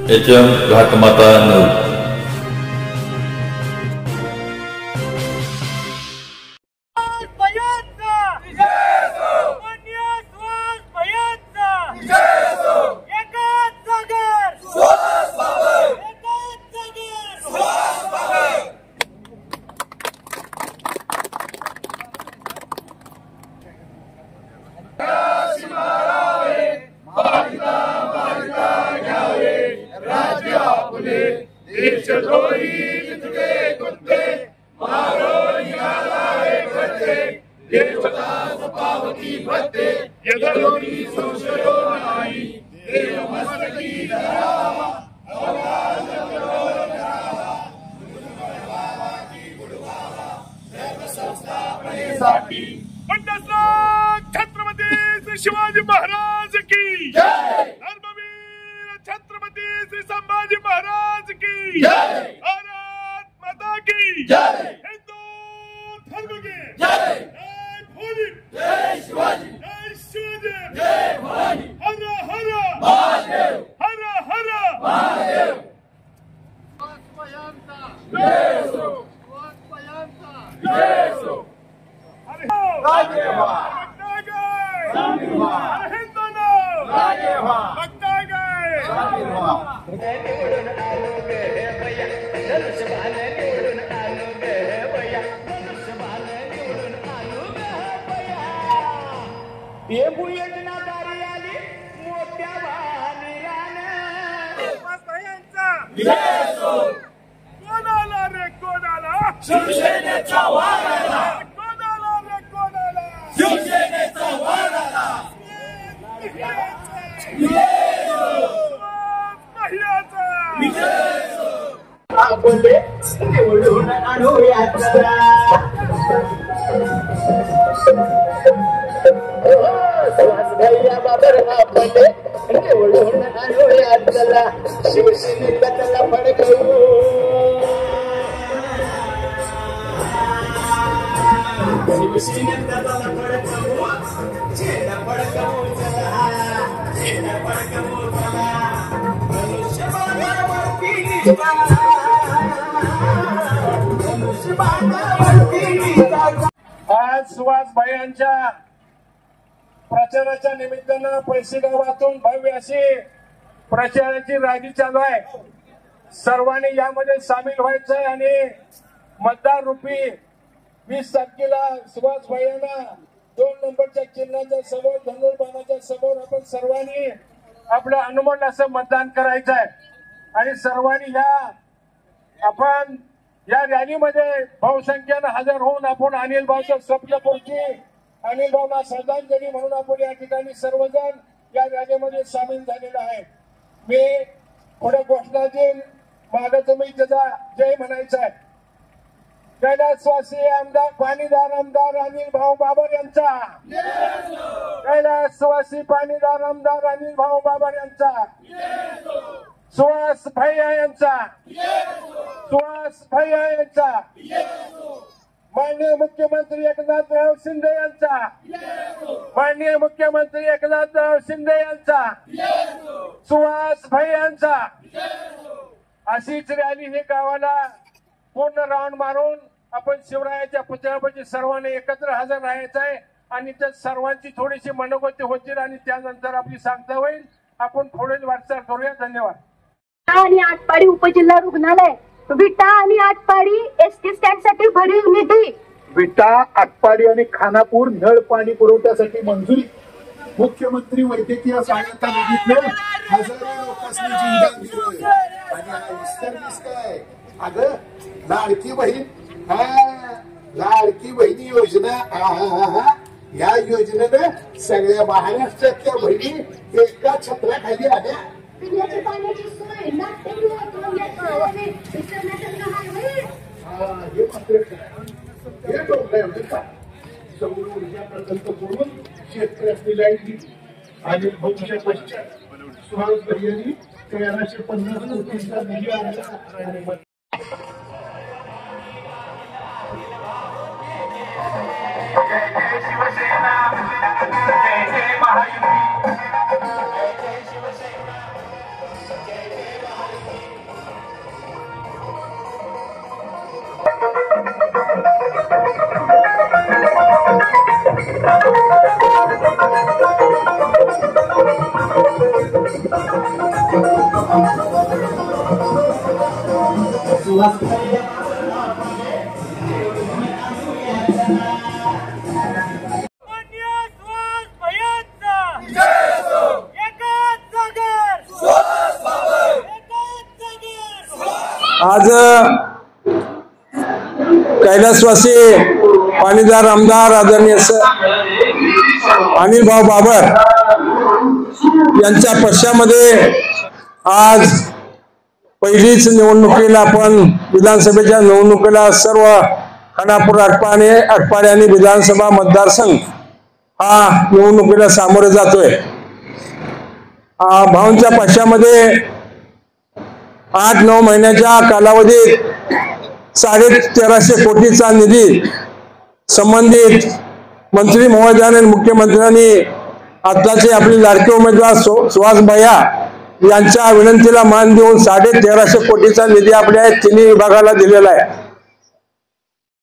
HM घाटमाता नऊ. छत्रपती श्री शिवाजी महाराज की जय. धर्मवीर छत्रपती श्री संभाजी महाराज की जय. भारत माता की जय. हिंदू धर्म की जय. जय भोले, जय शिवाजी, जय शिवाजी, जय भवानी. हर हर महादेव, हर हर महादेव. जय हो, जय हो. कोणाला रे कोणाला शिवसेनेचा वार आला. कोणाला रे कोणाला शिवसेनेचा वार आला. बोले निवडून आणूयात भैया बाबर बोले निवडून आणूयात चला. शिवसेनेला त्याला फडकवू. शिवसेनेला त्याला फडकवू. चेला फडकवू चला. चेला फडकवू चला. आज सुहास भाईंच्या प्रचाराच्या निमित्तानं पैसे गावातून भव्य अशी प्रचाराची रॅली चालू आहे. सर्वांनी यामध्ये सामील व्हायचं आहे आणि मतदार रूपी 20 तारखेला सुहास भाईंना 2 नंबरच्या चिन्हाच्या समोर धनुर्बाणाच्या समोर आपण सर्वांनी आपलं अनुमोल असं मतदान करायचं आहे. आणि सर्वांनी आपण या रॅलीमध्ये बहुसंख्येनं हजर होऊन आपण अनिल भाऊच्या स्वप्नपूर्ती, अनिल भाऊंना श्रद्धांजली म्हणून आपण या ठिकाणी सर्वजण या रॅलीमध्ये सामील झालेला आहे. मी पुढे घोषणा देईन, मागे तुम्ही त्याचा जय म्हणायचा आहे. कैलासवासी आमदार पाणीदार आमदार अनिल भाऊ बाबर यांचा. कैलासवासी पाणीदार आमदार अनिल भाऊ बाबर यांचा. सुहास भैया यांचा. सुहास भैया यांचा. माननीय मुख्यमंत्री एकनाथराव शिंदे यांचा. माननीय मुख्यमंत्री एकनाथराव शिंदे यांचा. सुहास भैया यांचा. अशीच रॅली हे गावाला पूर्ण राऊंड मारून आपण शिवरायाच्या पुतळ्यापाशी सर्वांनी एकत्र हजर राहायचं आहे. आणि त्या सर्वांची थोडीशी मनोगती होतील आणि त्यानंतर आपली सांगता होईल. आपण पुढील वाटचाल करूया. धन्यवाद. आणि आटपाडी उपजिल्हा रुग्णालय, विटा आणि आटपाडी एसटी स्टँड साठी भरीव निधी. विटा, आटपाडी आणि खानापूर नळ पाणी पुरवठ्यासाठी मंजुरी. मुख्यमंत्री वैद्यकीय सहायता निधीतनं हजारो लोकांनी जीवन दिलं. आणि हा विस्तार काय अगं, लाडकी बहीण, लाडकी बहिणी योजना. या योजनेनं सगळ्या महाराष्ट्रातल्या बहिणी एका छत्राखाली आल्या. पिण्याच्या पाण्याची सोय, नाट्यगृह, हे मात्र हे टोकलंय होतं का? सौर ऊर्जा प्रकल्प करून शेतकऱ्यांनी लाईट दिली. आणि भविष्य पश्चात सुहास भैयांनी 1350 कोटींचा निधी आणला. शिवसेना जय जय महायुती. जय जय शिवसेना. जय जय आज कैलासवासी पाणीदार आमदार आदरणीय अनिल भाऊ बाबर यांच्या पक्षामध्ये आज पहिलीच निवडणुकीला आपण विधानसभेच्या निवडणुकीला सर्व खानापूर आटपाडी आणि विधानसभा मतदारसंघ हा निवडणुकीला सामोरे जातोय। भाऊंच्या पक्षामध्ये 8-9 महिन्याच्या कालावधीत 1350 कोटीचा निधी संबंधित मंत्री महोदयांनी आणि मुख्यमंत्र्यांनी आताचे आपले लाडके उमेदवार सुहास भैया यांच्या विनंतीला मान देऊन 1350 कोटीचा निधी आपल्या तिन्ही विभागाला दिलेला आहे।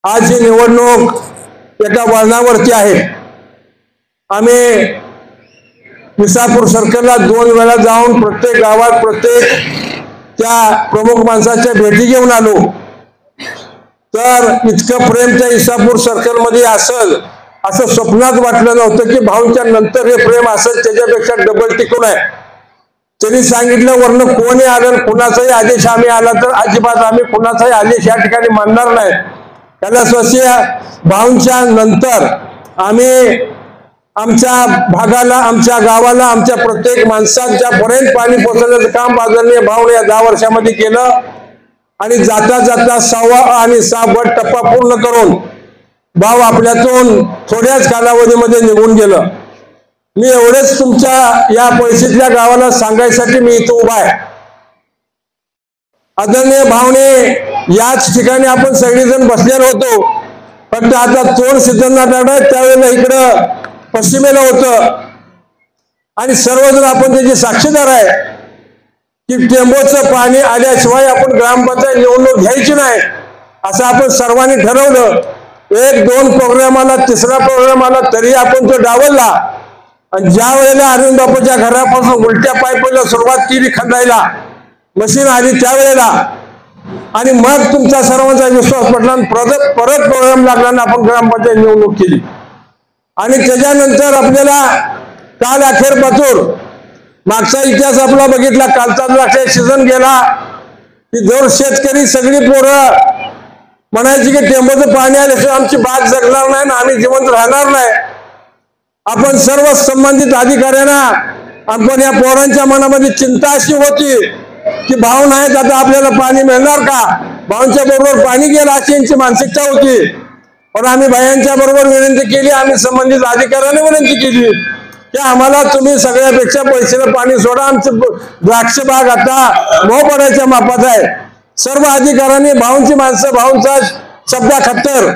आज ही निवडणूक एका वळणावरती आहे। आम्ही विसापूर सर्कलला 2 वेळा जाऊन प्रत्येक गावात प्रत्येक त्या प्रमुख माणसाच्या भेटी घेऊन आलो। तर इतकं प्रेम त्या विसापूर सर्कल मध्ये असेल असं स्वप्नात वाटलं नव्हतं की भाऊंच्या नंतर हे प्रेम असेल त्याच्यापेक्षा डबल टिकून आहे। त्यांनी सांगितलं वरनं कोणी आलं कुणाचाही आदेश आम्ही आला तर अजिबात आम्ही कुणाचाही आदेश या ठिकाणी मानणार नाही। कैलासवासी भाऊंच्या नंतर आम्ही आमच्या भागाला आमच्या गावाला आमच्या प्रत्येक माणसांच्या पर्यंत पाणी पोहोचवण्याचं काम आदरणीय भाऊने या 10 वर्षामध्ये केलं आणि जाता जाता 6 आणि 6 टप्पा पूर्ण करून भाऊ आपल्यातून थोड्याच कालावधीमध्ये निघून गेलं। मी एवढेच तुमच्या या परिस्थितीतल्या गावाला सांगायसाठी मी इथं उभा आहे। आदरणीय भाऊने याच ठिकाणी आपण सगळेजण बसलेलो होतो, फक्त आता तोंड सिद्धनाथ त्यावेळेला इकडं पश्चिमेला होतं आणि सर्वजण आपण त्याची साक्षीदार आहे की टेंबोचं पाणी आल्याशिवाय आपण ग्रामपंचायत निवडणूक घ्यायची नाही असं आपण सर्वांनी ठरवलं। 1-2 प्रोग्राम आला, 3रा प्रोग्राम आला तरी आपण तो डावलला आणि ज्या वेळेला अरविंद बापूच्या घरापासून उलट्या पाईपला सुरुवात केली खंडायला मशीन आली त्यावेळेला आणि मग तुमचा सर्वांचा विश्वास पटला आणि परत प्रोग्राम लागला आणि आपण ग्रामपंचायत निवडणूक केली। आणि त्याच्यानंतर आपल्याला काल अखेर पातूर मागचा इतिहास आपला बघितला, कालचा द्राक्ष सीझन गेला की जर शेतकरी सगळी पोरं म्हणायची की टेंबोचं पाणी आल्याशिवाय आमची बाग जगणार नाही ना आम्ही जिवंत राहणार नाही। आपण सर्व संबंधित अधिकाऱ्यांना आपण या पोरांच्या मनामध्ये चिंता अशी होती की भाऊ नाहीत आता आपल्याला पाणी मिळणार का, भाऊंच्या बरोबर पाणी गेलं अशी यांची मानसिकता होती। पण आम्ही भायांच्या बरोबर विनंती केली, आम्ही संबंधित अधिकाऱ्यांना विनंती केली की आम्हाला तुम्ही सगळ्यापेक्षा पैशाला पाणी सोडा, आमचं द्राक्ष बाग आता मोह पडायच्या मापात आहे। सर्व अधिकाऱ्यांनी भाऊंची माणसं भाऊंचा शब्दा खत्तर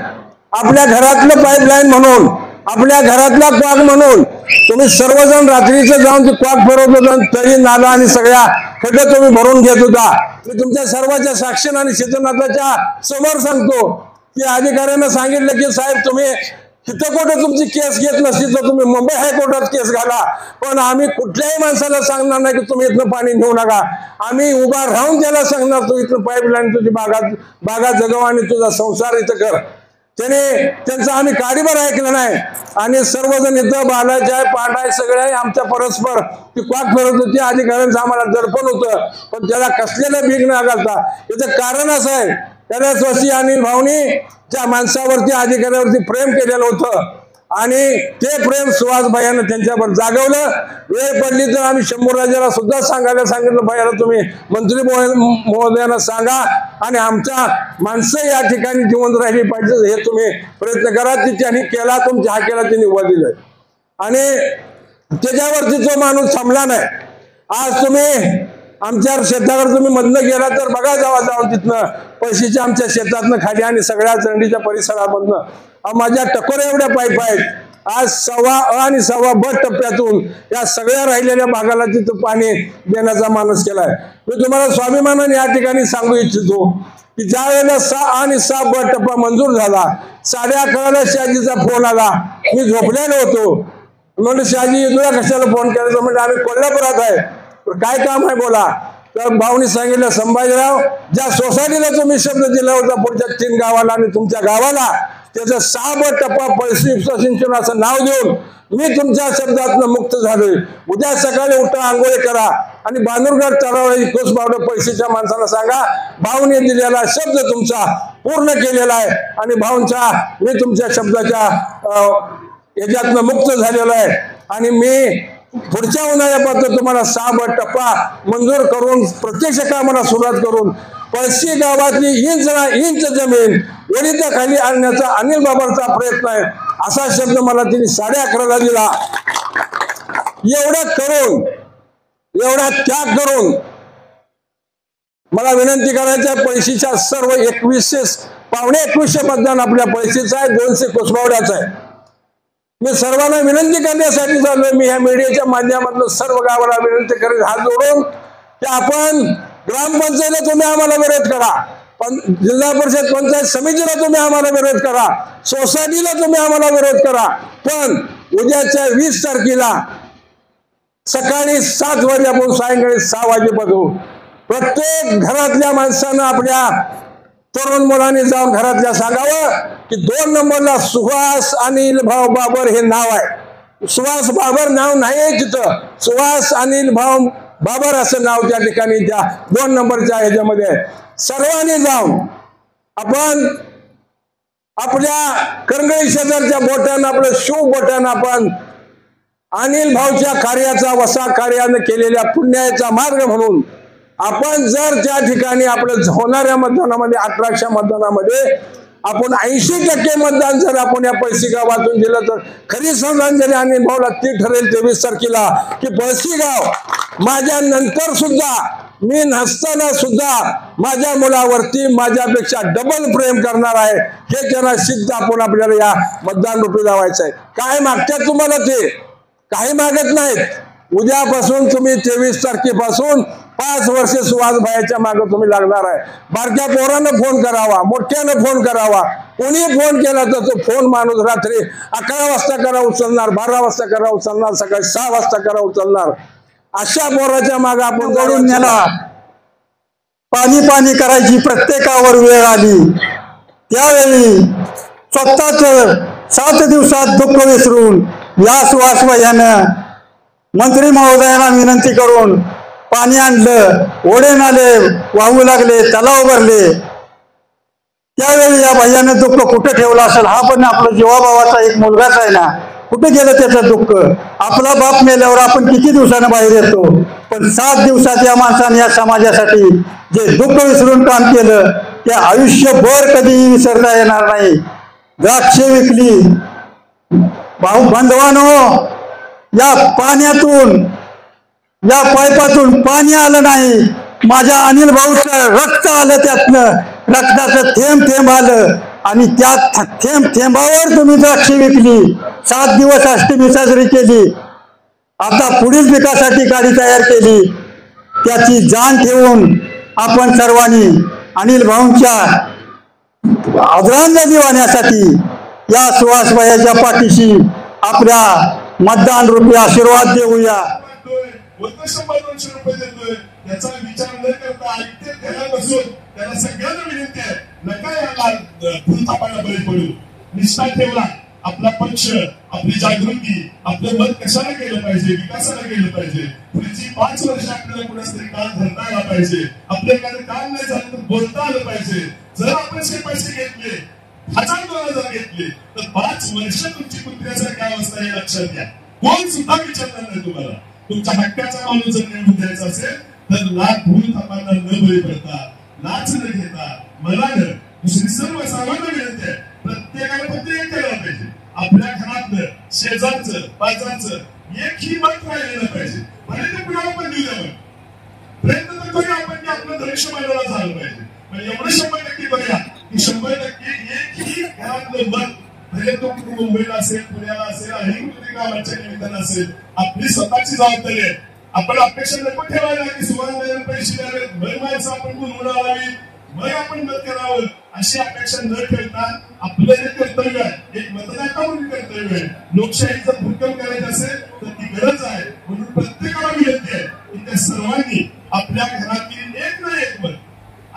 आपल्या घरातलं पाईपलाईन म्हणून आपल्या घरातला क्वाक म्हणून तुम्ही सर्वजण रात्रीचं जाऊन ते क्वाक फिरवत होता तरी नाला आणि सगळ्या खड्डे तुम्ही भरून घेत होता। मी तुमच्या सर्वांच्या साक्षीने आणि सिद्धनाथाच्या समोर सांगतो की अधिकाऱ्यांना सांगितलं की साहेब तुम्ही इथं कुठं तुमची केस घेत नसती तर तुम्ही मुंबई हायकोर्टात केस घाला, पण आम्ही कुठल्याही माणसाला सांगणार नाही की तुम्ही इथनं पाणी नेऊ नका। आम्ही उभा राहून त्याला सांगणार तू इथनं पाईपलाईन तुझी बागा जगव आणि तुझा संसार इथं कर। त्याने त्यांचं आम्ही काडीभर ऐकलं नाही आणि सर्वजण इथं बालाच्या पांडाय सगळे आमच्या परस्पर ती क्वाक फिरत होती। अधिकाऱ्यांचं आम्हाला दडपण होतं पण त्याला कसलेलं भीक न घालता याचं कारण असं आहे कैलासवासी अनिल भाऊनी त्या माणसावरती अधिकाऱ्यावरती प्रेम केलेलं होतं आणि ते प्रेम सुहास भैयानं त्यांच्यावर जागवलं। वेळ पडली तर आम्ही शंभूराजाला सुद्धा सांगायला सांगितलं भैयाला तुम्ही मंत्री महोदयांना सांगा आणि आमच्या माणसं या ठिकाणी जिवंत राहिली पाहिजे हे तुम्ही प्रयत्न करा। त्यांनी केला, तुमच्या हाकेला त्यांनी वर दिलंय आणि त्याच्यावरती जो माणूस थांबला नाही। आज तुम्ही आमच्या शेतावर तुम्ही मधनं गेला तर बघा जाऊन तिथनं पैशाच्या आमच्या शेतातनं खाली आणि सगळ्या चंडीच्या परिसरामधनं माझ्या टकोऱ्या एवढ्या पाईप आहेत। आज 1.25 आणि 1.25 टप्प्यातून या सगळ्या राहिलेल्या भागाला तिथं पाणी देण्याचा मानस केलाय। मी तुम्हाला स्वाभिमानाने या ठिकाणी सांगू इच्छितो की ज्या वेळेला 6 आणि 6 टप्पा मंजूर झाला 11:30ला शहाजीचा फोन आला। मी झोपलेलो होतो, म्हणजे शहाजी तुला कशाला फोन केला? म्हणजे आम्ही कोल्हापुरात आहे, काय काम आहे बोला। तर भाऊनी सांगितलं, संभाजीराव, ज्या सोसायटीला तुम्ही शब्द दिला होता पुढच्या 3 गावाला आणि तुमच्या गावाला, त्याचं 6 टप्पा पैसे सिंचनाचं नाव देऊन मी तुमच्या शब्दातनं मुक्त झालोय. उद्या सकाळी उठा, आंघोळी करा आणि बांधुरगड तलावाला कोसबावडं पैसेच्या माणसाला सांगा, भाऊने दिलेला शब्द तुमचा पूर्ण केलेला आहे आणि भाऊंचा मी तुमच्या शब्दाच्या याच्यातनं मुक्त झालेलो आहे आणि मी पुढच्या उन्हाळ्यापासून तुम्हाला 6 टप्पा मंजूर करून प्रत्यक्ष कामाला सुरुवात करून पळशी गावातली इंच जमीन वडीच्या खाली आणण्याचा अनिल बाबांचा प्रयत्न आहे, असा शब्द मला तिने 11:30 दिला. एवढं करून, एवढा त्याग करून मला विनंती करायची आहे, पळशीच्या सर्व 2100 मतदान आपल्या पळशीचं आहे, 200 कोसबावड्याचं आहे. मी सर्वांना विनंती करण्यासाठी चाललोय. मी ह्या मीडियाच्या माध्यमातून सर्व गावाला विनंती करेन हात जोडून की आपण ग्रामपंचायतीला तुम्ही आम्हाला विरोध करा, जिल्हा परिषद पंचायत समितीला तुम्ही आम्हाला विरोध करा, सोसायटीला तुम्ही आम्हाला विरोध करा, पण उद्याच्या 20 तारखेला सकाळी 7 वाजेपासून सायंकाळी 6 वाजेपासून प्रत्येक घरातल्या माणसानं आपल्या तरुण मुलांनी जाऊन घरातल्या सांगावं की 2 नंबरला सुहास अनिल भाऊ बाबर हे नाव आहे. सुहास बाबर नाव नाही तिथं, सुहास अनिल भाऊ बाबर असं नाव त्या ठिकाणी त्या 2 नंबरच्या ह्याच्यामध्ये. सर्वांनी जाऊन आपण आपल्या करंगळी शेजारच्या बोटानं, आपलं शिव बोटानं आपण अनिल भाऊच्या कार्याचा, वसा कार्यानं केलेल्या पुण्याचा मार्ग म्हणून आपण जर त्या ठिकाणी आपल्या होणाऱ्या मतदानामध्ये 1800 मतदानामध्ये आपण 80% मतदान जर आपण या पळशी गावातून दिलं तर खरी श्रद्धांजली अनिल भाऊला ती ठरेल 23 तारखेला की पळशी गाव माझ्या नंतर सुद्धा, मी नसताना सुद्धा माझ्या मुलावरती माझ्यापेक्षा डबल प्रेम करणार आहे, हे त्यांना सिद्ध आपण आपल्याला या मतदान रूपी लावायचं आहे. काय मागतात तुम्हाला ते काही मागत नाहीत. उद्यापासून तुम्ही 23 तारखेपासून 5 वर्षे सुहास भाईच्या मागे तुम्ही लागणार आहे. बारक्या पोरानं फोन करावा, मोठ्यानं फोन करावा, कोणी फोन केला तर तो फोन माणूस रात्री 11 वाजता करा उचलणार, 12 वाजता करा उचलणार, सकाळी 6 वाजता करा उचलणार. अशा पोराच्या मागे आपण जोडून नेला. पाणी करायची प्रत्येकावर वेळ आली, त्यावेळी स्वतःच 7 दिवसात दुःख विसरून या सुहास भाईयानं मंत्री महोदयांना विनंती करून पाणी आणलं, ओढे नाले वाहू लागले, तलाव भरले. त्यावेळी या भाईयानं दुःख कुठे ठेवलं असेल, हा पण आपला जीवाभावाचा एक मुलगाच आहे ना, कुठे गेलं त्याचं दुःख. आपला बाप मेल्यावर आपण किती दिवसानं बाहेर येतो, पण 7 दिवसात या माणसाने या समाजासाठी जे दुःख विसरून काम केलं ते आयुष्यभर कधीही विसरता येणार नाही. द्राक्षे विकली. बांधवानो, या पाण्यातून, या पाईपातून पाणी आलं नाही, माझ्या अनिल भाऊचं रक्त आलं, त्यातनं रक्ताचं थेंब आलं आणि त्या थेंबावर तुम्ही द्राक्षे विकली, 7 दिवस अष्टमी साजरी केली. आता पुढील पिकासाठी गाडी तयार केली. त्याची जाण ठेवून आपण सर्वांनी अनिल भाऊंच्या आदरांजली वाहण्यासाठी या सुहास भाईच्या पाठीशी आपल्या मतदान रूपी आशीर्वाद देऊया. 100-200 रुपये देतोय याचा विचार न करता ऐकते घरात बसून त्याला सगळ्यांना विनंती आहे, नका याला फुलथापाला बळी पडू. निष्ठा ठेवला, आपला पक्ष, आपली जागृती, आपलं मत कशाला केलं पाहिजे, विकासाला केलं पाहिजे. पुढची 5 वर्ष आपल्याला कुणाच तरी काम धरता आला पाहिजे, आपल्या एखादं काम नाही झालं तर बोलता आलं पाहिजे. जर आपण पैसे घेतले 1000-2000 घेतले तर 5 वर्ष तुमची कुत्र्यासारखी अवस्था हे लक्षात घ्या. कोण सुद्धा विचारणार नाही तुम्हाला. तुमच्या हक्काचा माणूस जर निवडून द्यायचा असेल तर लाख भूल थापांना न बळी पडता, लाच न घेता, मनानं दुसरी सर्व सर्वांना विनंती आहे, प्रत्येकाने फक्त एक केलं पाहिजे. आपल्या घरातलं, शेजारचं, पाजारचं एकही मत राहिलेलं पाहिजे. भले ते कुणाला पण देऊ द्यावं, प्रयत्न तर करूया आपण की आपलं धनुष्य मांडला झालं पाहिजे. पण एवढं 100% करूया की 100% एकही घरातलं मत, भले तो मुंबईला असेल, पुण्याला असेल, अनेक गावांच्या निमित्तानं असेल, आपली स्वतःची जबाबदारी आहे. आपण अपेक्षा नको ठेवायला की सुवर्ण पैसे द्यावे, मग माणसं आपण बोलवून आणावी, मग आपण मत करावं, अशी अपेक्षा न ठेवता आपलं जे कर्तव्य आहे, एक मतदाता म्हणून कर्तव्य आहे, लोकशाहीचं भूतकाळ करायचं असेल तर ती गरज आहे. म्हणून प्रत्येकाला विनंती आहे की त्या सर्वांनी आपल्या घरातील एक ना एक मत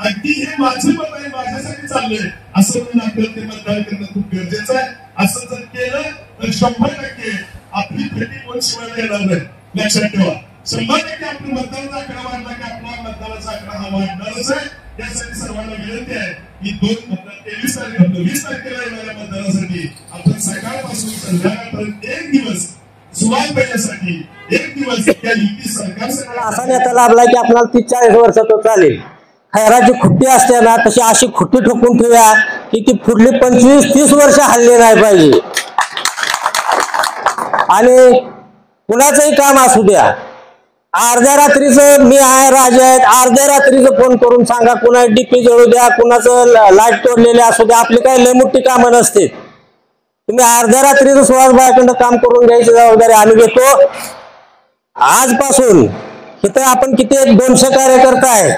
अगदी हे माझं मत आहे माझ्यासाठी चाललंय असं म्हणून आपल्याला ते मतदान करणं खूप गरजेचं आहे. असं जर केलं तर 100% आपली फेटी कोण शिवायला येणार नाही. लक्षात ठेवा 100% आपण मतदानाचा आकडा वाढला की आपला मतदानाचा आकडा हा वाढणारच आहे. त्यासाठी सर्वांना विनंती आहे की 20 तारखेला येणाऱ्या मतदानासाठी आपण सकाळपासून संध्याकाळपर्यंत एक दिवस सुवाल पेण्यासाठी एक दिवस त्या युती सरकार असा नेता लाभलाय की आपल्याला 30-40 वर्ष तो चालेल. खैराची खुट्टी असते ना तशी अशी खुट्टी ठोकून ठेवूया की ती पुढली 25-30 वर्ष हल्ली नाही पाहिजे. आणि कुणाचंही काम असू द्या अर्ध्या रात्रीचं मी आहे राजा आहेत अर्ध्या रात्रीचं फोन करून सांगा कुणा डीपी जळू द्या कुणाचं लाईट तोडलेले असू द्या आपली काही लय मोठी कामं नसते. तुम्ही अर्ध्या रात्रीचं सुहासबाईकडं काम करून घ्यायची जबाबदारी आम्ही घेतो. आजपासून इथं आपण किती 200 कार्यकर्ता आहे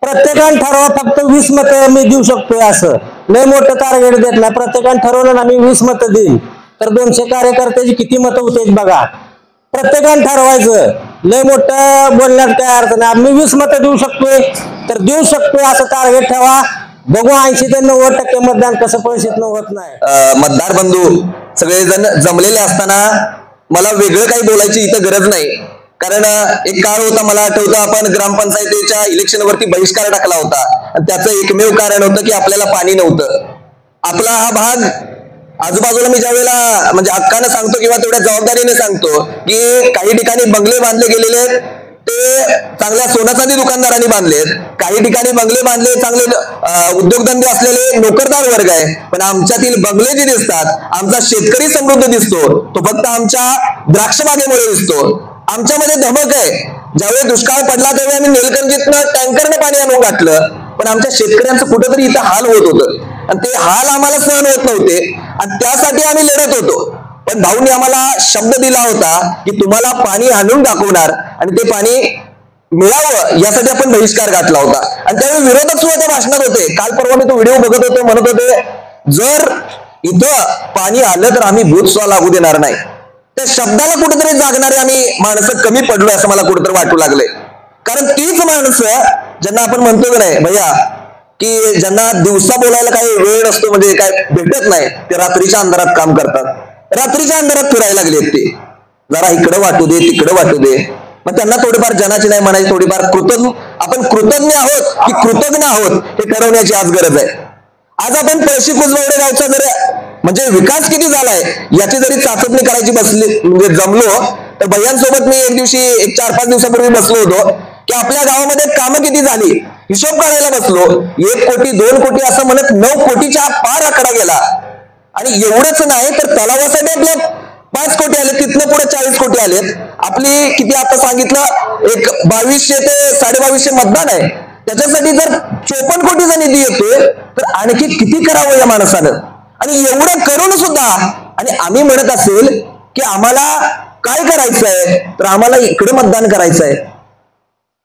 प्रत्येकाने ठरवा फक्त 20 मतं मी देऊ शकतोय असं लय मोठं टार्गेट देत नाही. प्रत्येकाने ठरवलं ना मी 20 मतं देईन तर 200 कार्यकर्त्याची किती मतं होते बघा. प्रत्येकाने ठरवायचं लय मोठं बोलण्यात काय अर्थ नाही. मी 20 मतं देऊ शकतोय तर देऊ शकतोय असं टार्गेट ठेवा. बघू 80 ते 90% मतदान कसं परिस्थितीनं होत नाही. मतदार बंधू सगळेजण जमलेले असताना मला वेगळं काही बोलायची इथं गरज नाही. कारण एक काळ होता मला आठवतं आपण ग्रामपंचायतीच्या इलेक्शनवरती बहिष्कार टाकला होता आणि त्याचं एकमेव कारण होतं की आपल्याला पाणी नव्हतं. आपला हा भाग आजूबाजूला मी ज्यावेळेला म्हणजे हक्कानं सांगतो किंवा तेवढ्या जबाबदारीने सांगतो की काही ठिकाणी बंगले बांधले गेलेले ते चांगल्या सोना चांदी दुकानदारांनी बांधलेत. काही ठिकाणी बंगले बांधले चांगले उद्योगधंदे असलेले नोकरदार वर्ग आहे. पण आमच्यातील बंगले जे दिसतात आमचा शेतकरी समृद्ध दिसतो तो फक्त आमच्या द्राक्षबागेमुळे दिसतो. आमच्यामध्ये धमक आहे. ज्यावेळी दुष्काळ पडला त्यावेळी आम्ही निलकंठीतनं टँकरने पाणी आणून घातलं पण आमच्या शेतकऱ्यांचं कुठेतरी इथं हाल होत होतं आणि ते हाल आम्हाला सहन होत नव्हते आणि त्यासाठी आम्ही लढत होतो. पण भाऊंनी आम्हाला शब्द दिला होता की तुम्हाला पाणी आणून दाखवणार आणि ते पाणी मिळावं यासाठी आपण बहिष्कार घातला होता. आणि त्यावेळी विरोधक सुद्धा त्या भाषणात होते. काल परवा मी तो व्हिडिओ बघत होतो म्हणत होते जर इथं पाणी आलं तर आम्ही भूत सुद्धा लागू देणार नाही. त्या शब्दाला कुठेतरी जागणारे आम्ही माणसं कमी पडलोय असं मला कुठेतरी वाटू लागले. कारण तीच माणसं ज्यांना आपण म्हणतो की नाही भैया की ज्यांना दिवसा बोलायला काही वेळ नसतो म्हणजे काय भेटत नाही ते रात्रीच्या अंधारात काम करतात. रात्रीच्या अंधारात फिरायला लागलेत ते जरा इकडं वाटू दे तिकडं वाटू दे. मग त्यांना थोडीफार जनाची नाही म्हणायची थोडीफार आपण कृतज्ञ आहोत की कृतज्ञ आहोत हे ठरवण्याची आज गरज आहे. आज आपण पळशी कुजबावडे गावचा जरी म्हणजे विकास किती झालाय याची जरी चाचपणी करायची बसली म्हणजे जमलो तर भैयांसोबत मी एक दिवशी 4-5 दिवसापूर्वी बसलो होतो की आपल्या गावामध्ये कामं किती झाली हिशोब काढायला बसलो. 1 कोटी 2 कोटी असं म्हणत 9 कोटीच्या पार आकडा गेला. आणि एवढंच नाही तर तलावासाठी आपल्या 5 कोटी आले तिथनं पुढे 40 कोटी आलेत. आपली किती आता सांगितलं एक 2200 ते 2250 मतदान आहे. त्याच्यासाठी जर 54 कोटीचा निधी येतोय तर आणखी किती करावं या माणसानं. आणि एवढं करून सुद्धा आणि आम्ही म्हणत असेल की आम्हाला काय करायचंय तर आम्हाला इकडे मतदान करायचंय.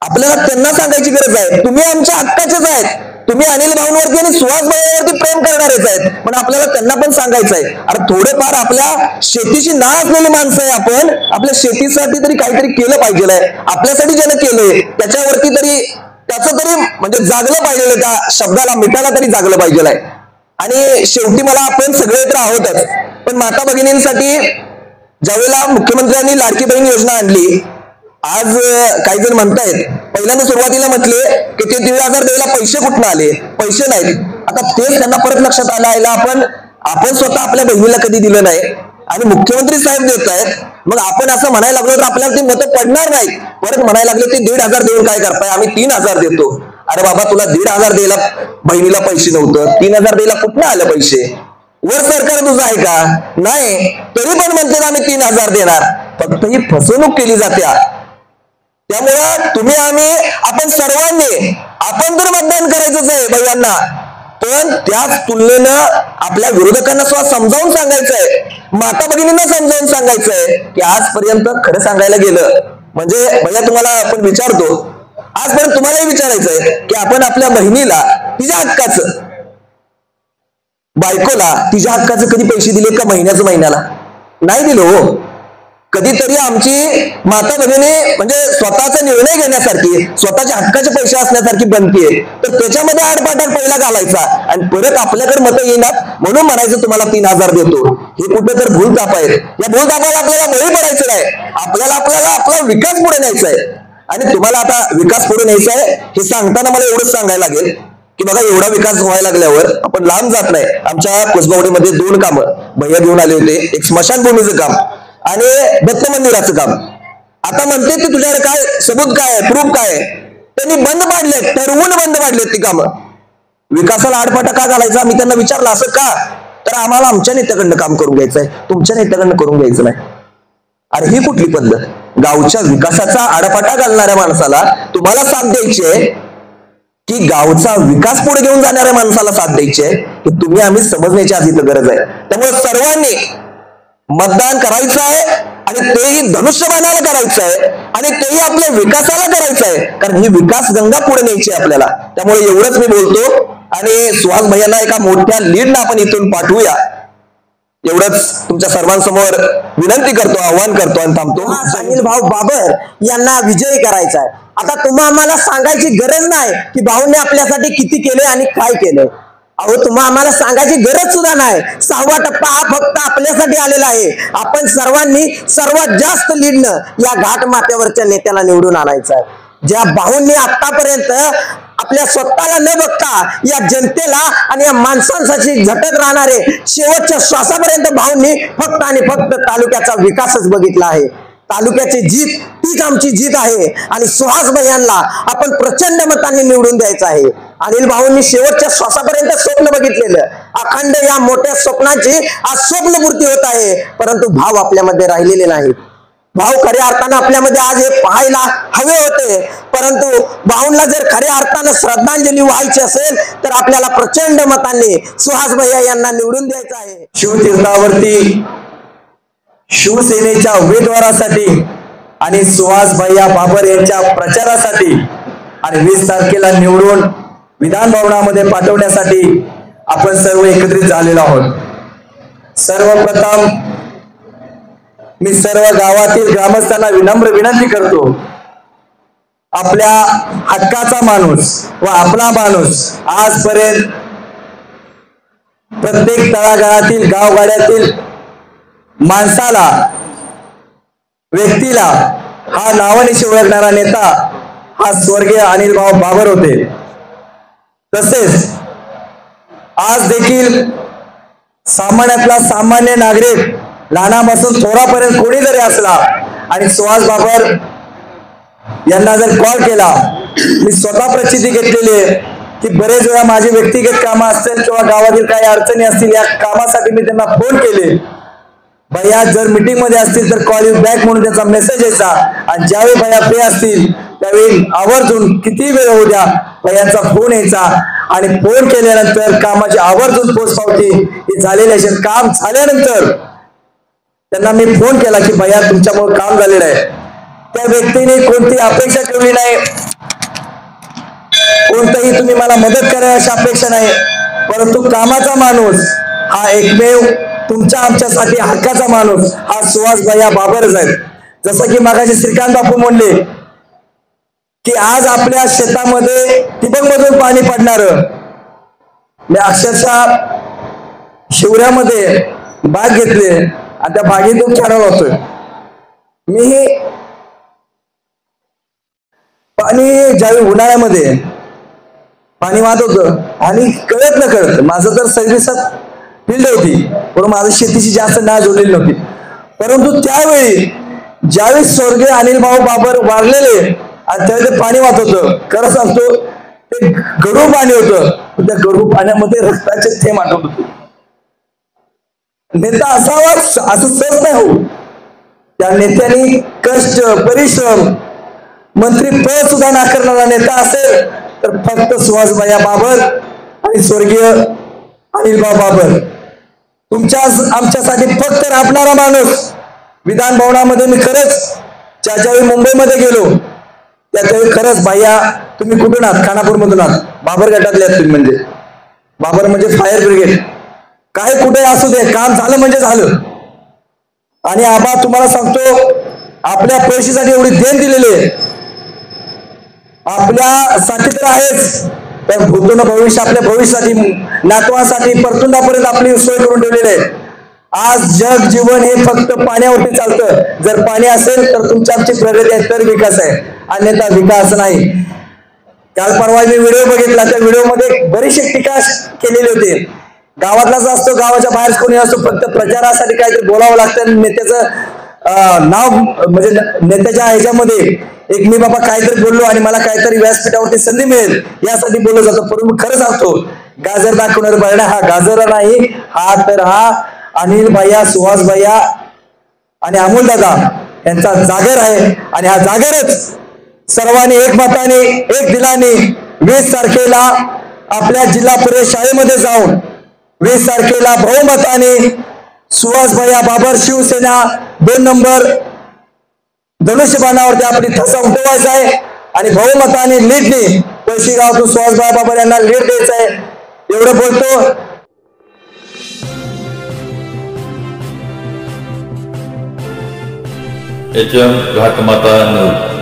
आपल्याला त्यांना सांगायची गरज आहे तुम्ही आमच्या हक्काचेच आहेत. तुम्ही अनिल भाऊंवरती आणि सुहासभाईवरती प्रेम करणारेच आहेत पण आपल्याला त्यांना पण सांगायचं आहे अरे थोडेफार आपल्या शेतीशी ना असलेली माणसं आहे आपण आपल्या शेतीसाठी तरी काहीतरी केलं पाहिजे. आपल्यासाठी ज्यानं केलंय त्याच्यावरती तरी त्याचं तरी म्हणजे जागलं पाहिजे त्या शब्दाला मिठाला तरी जागलं पाहिजे. आणि शेवटी मला आपण सगळे तर आहोतच पण माता भगिनींसाठी ज्यावेळेला मुख्यमंत्र्यांनी लाडकी बहीण योजना आणली आज काही जण म्हणतायत पहिल्यांदा सुरुवातीला म्हटले की ते 1,500 द्यायला पैसे कुठून आले पैसे नाहीत. आता तेच त्यांना परत लक्षात आलं आपण स्वतः आपल्या बहिणीला कधी दिलं नाही आणि मुख्यमंत्री साहेब देत आहेत. मग आपण असं म्हणायला लागलो तर आपल्याला ती मतं पडणार नाहीत. परत म्हणायला लागले ते 1,500 देऊन काय करताय आम्ही 3,000 देतो. अरे बाबा तुला 1,500 द्यायला बहिणीला पैसे नव्हतं 3,000 द्यायला कुठनं आलं पैसे. वर सरकार तुझं आहे का नाही तरी पण म्हणते आम्ही 3,000 देणार. फक्त ही फसवणूक केली जात्या. त्यामुळं तुम्ही आपण सर्वांनी आपण तर मतदान करायचंच आहे भैयांना पण त्याच तुलनेनं आपल्या विरोधकांना सुद्धा समजावून सांगायचंय माता भगिनींना समजावून सांगायचंय की आजपर्यंत खरं सांगायला गेलं म्हणजे भैया तुम्हाला आपण विचारतो आजपर्यंत तुम्हालाही विचारायचंय की आपण आपल्या बहिणीला तिच्या हक्काचं बायकोला तिच्या हक्काचं कधी पैसे दिले का महिन्याला नाही दिलो. कधीतरी आमची माता भगिनी म्हणजे स्वतःचा निर्णय घेण्यासारखी, स्वतःच्या हक्काचे पैसे असण्यासारखी बनतीये, तर त्याच्यामध्ये आडपाटात पहिला घालायचा आणि परत आपल्याकडे मतं येणार म्हणून म्हणायचं तुम्हाला 3000 देतो. हे कुठे तर भूलथाप आहेत. या भूलथापाला आपल्याला बळी पडायचं नाही. आपल्याला आपला विकास पुढे न्यायचा आहे. आणि तुम्हाला आता विकास पुढे न्यायचा आहे हे सांगताना मला एवढंच सांगायला लागेल की बघा, एवढा विकास व्हायला लागल्यावर आपण लांब जात नाही. आमच्या कुसबावडीमध्ये 2 कामं भैया घेऊन आले होते. एक स्मशानभूमीचं काम आणि दत्त मंदिराचं काम. आता म्हणते की तुझ्याकडे काय सबूत काय आहे, प्रूफ काय आहे? त्यांनी बंद पाडलेत, ठरवून बंद पाडलेत ती कामं. विकासाला आडपाटा का घालायचा? मी त्यांना विचारलं असं का, तर आम्हाला आमच्या नेत्याकडनं काम करून घ्यायचंय, तुमच्या नेत्याकडनं करून घ्यायचं नाही. अरे ही कुठली पद्धत? गावच्या विकासाचा आडपाटा घालणाऱ्या माणसाला तुम्हाला साथ द्यायची आहे की गावचा विकास पुढे घेऊन जाणाऱ्या माणसाला साथ द्यायची आहे? हे तुम्ही आम्ही समजण्याची आधी गरज आहे. त्यामुळे सर्वांनी मतदान करायचं आहे आणि तेही धनुष्यबाणाला करायचं आहे आणि तेही आपल्या विकासाला करायचं आहे, कारण ही विकास गंगा पुढे न्यायची आहे आपल्याला. त्यामुळे एवढंच मी बोलतो आणि सुहास भैयांना एका मोठ्या लीडनं आपण इथून पाठवूया, एवढंच तुमच्या सर्वांसमोर विनंती करतो, आव्हान करतो आणि थांबतो. अनिल भाऊ बाबर यांना विजयी करायचा आहे. आता तुम्हा आम्हाला सांगायची गरज नाही की भाऊने आपल्यासाठी किती केले आणि काय केले. अहो, तुम्हा आम्हाला सांगायची गरज सुद्धा नाही. 6वा टप्पा हा फक्त आपल्यासाठी आलेला आहे. आपण सर्वांनी सर्वात जास्त लीडनं या घाट माथ्यावरच्या नेत्याला निवडून आणायचं आहे. ज्या भाऊंनी आतापर्यंत आपल्या स्वतःला न बघता या जनतेला आणि या माणसांसाठी झटत राहणारे शेवटच्या श्वासापर्यंत भाऊंनी फक्त आणि फक्त तालुक्याचा विकासच बघितला आहे. तालुक्याची जीत तीच आमची जीत आहे आणि सुहास भैयांना आपण प्रचंड मतांनी निवडून द्यायचं आहे. अनिल भाऊंनी शेवटच्या श्वासापर्यंत स्वप्न बघितलेलं, अखंड या मोठ्या स्वप्नाची आज स्वप्नपूर्ती होत आहे, परंतु भाव आपल्यामध्ये राहिलेले नाहीत. भाऊ खऱ्या अर्थानं आपल्यामध्ये आज हे पाहायला हवे होते, परंतु भाऊंना जर खऱ्या अर्थानं श्रद्धांजली व्हायची असेल तर आपल्याला प्रचंड मतांनी सुहास भैया यांना निवडून द्यायचं आहे. शिवतीर्थावरती शिवसेनेच्या उमेदवारासाठी आणि सुहास भैया बाबर यांच्या प्रचारासाठी आणि 20 तारखेला निवडून विधान भवनामध्ये पाठवण्यासाठी आपण सर्व एकत्रित झालेलो आहोत. सर्वप्रथम मी सर्व गावातील ग्रामस्थांना विनम्र विनंती करतो, आपल्या हक्काचा माणूस व आपला माणूस आजपर्यंत प्रत्येक तळागाळातील गावगाड्यातील माणसाला, व्यक्तीला हा नावानिशी ओळखणारा नेता हा स्वर्गीय अनिल भाऊ बाबर होते. तसेच आज देखील सामान्यातला सामान्य नागरिक लहानापासून थोरापर्यंत कोणी जरी असला आणि सुहास बाबर यांना जर कॉल केला, मी स्वतः प्रचिती घेतलेली आहे की बरेच वेळा माझी व्यक्तिगत कामं असतील किंवा गावातील काही अडचणी असतील, या कामासाठी मी त्यांना फोन केले. भैया जर मीटिंग मध्ये असतील तर कॉल यू बॅक म्हणून त्याचा मेसेज यायचा आणि ज्यावेळी भैया फ्री असतील त्यावेळी आवर्जून किती वेळ होऊ द्या भैयांचा फोन यायचा आणि फोन केल्यानंतर कामाची आवर्जून पोचपावती झालेली असेल. काम झाल्यानंतर त्यांना मी फोन केला की भैया तुमच्यामुळे काम झालेलं आहे. त्या व्यक्तीने कोणती अपेक्षा ठेवली नाही, कोणतंही तुम्ही मला मदत करा अशी अपेक्षा नाही, परंतु कामाचा माणूस हा एकमेव तुमच्या आमच्यासाठी हक्काचा माणूस हा सुहास भैया बाबरच आहेत. जसं की मागाशी श्रीकांत बापू म्हणले की आज आपल्या शेतामध्ये ठिबक मधून पाणी पडणार, मी अक्षरशः शिवऱ्यामध्ये बाग घेतले आणि त्या बागेतून खेळायला होतोय. मी पाणी ज्यावेळी उन्हाळ्यामध्ये पाणी वाहत होतं आणि कळत न कळत माझं तर सर्व्हिसात फील्ड होती, पण माझं शेतीशी जास्त नाळ जोडलेली नव्हती, परंतु त्यावेळी ज्यावेळी स्वर्गीय अनिल भाऊ बाबर वारलेले आणि त्यावेळी ते पाणी वाहत होतं, खरं सांगतो ते गढूळ पाणी होतं, त्या गढूळ पाण्यामध्ये रक्ताचे थेंब आटत होते. नेता असावा असं सहज नाही हो. त्या नेत्यांनी कष्ट परिश्रम, मंत्री पद सुद्धा नाकारणारा नेता असेल तर फक्त सुहास भैया बाबर आणि स्वर्गीय अनिल भाऊ बाबर. तुमच्या आमच्यासाठी फक्त राबणारा माणूस. विधान भवनामध्ये मी खरंच ज्यावेळी मुंबईमध्ये गेलो त्यावेळी खरंच भैया तुम्ही कुठून आहात? खानापूर मधून आहात, बाबर गटातले आहात तुम्ही. म्हणजे बाबर म्हणजे फायर ब्रिगेड, काय कुठे असू दे काम झालं म्हणजे झालं. आणि आबा तुम्हाला सांगतो, आपल्या पैशासाठी एवढी देण दिलेली आपल्यासाठी तर आहेच, तर भूतून भविष्य आपल्या भविष्यासाठी नातवासाठी परतुंडापर्यंत आपली सोय करून ठेवलेली आहे. आज जग जीवन हे फक्त पाण्यावरती चालतं. जर पाणी असेल तर तुमची आमची प्रगती आहे, तर विकास आहे, अन्यथा विकास नाही. काल परवा मी व्हिडिओ बघितला, त्या व्हिडिओमध्ये बरीचशी टीका केलेली होती. गावातलाच असतो, गावाच्या बाहेर कोणी असतो, फक्त प्रचारासाठी काहीतरी बोलावं लागतं. नेत्याचं नाव म्हणजे नेत्याच्या ह्याच्यामध्ये एक मी बाबा काहीतरी बोललो आणि मला काहीतरी व्यासपीठावरती संधी मिळेल यासाठी बोललं जातं. परंतु खरं सांगतो, गाजर दाखवणार बरं हा गाजर नाही, हा तर हा अनिल भैया, सुहास भैया आणि अमोल दादा यांचा जागर आहे. आणि हा जागरच सर्वांनी एकमताने एक दिलाने 20 तारखेला आपल्या जिल्हा परिषद शाळेमध्ये जाऊन 20 तारखेला बहुमताने सुहास भैया बाबर शिवसेना 2 नंबर धनुष्यबाणावरती आपली ठसा उमटवायचा आहे आणि बहुमताने लीडने पैसे गावातून सुहास भैया बाबर यांना लीड द्यायचं आहे. एवढं बोलतो. HM घाटमाता news.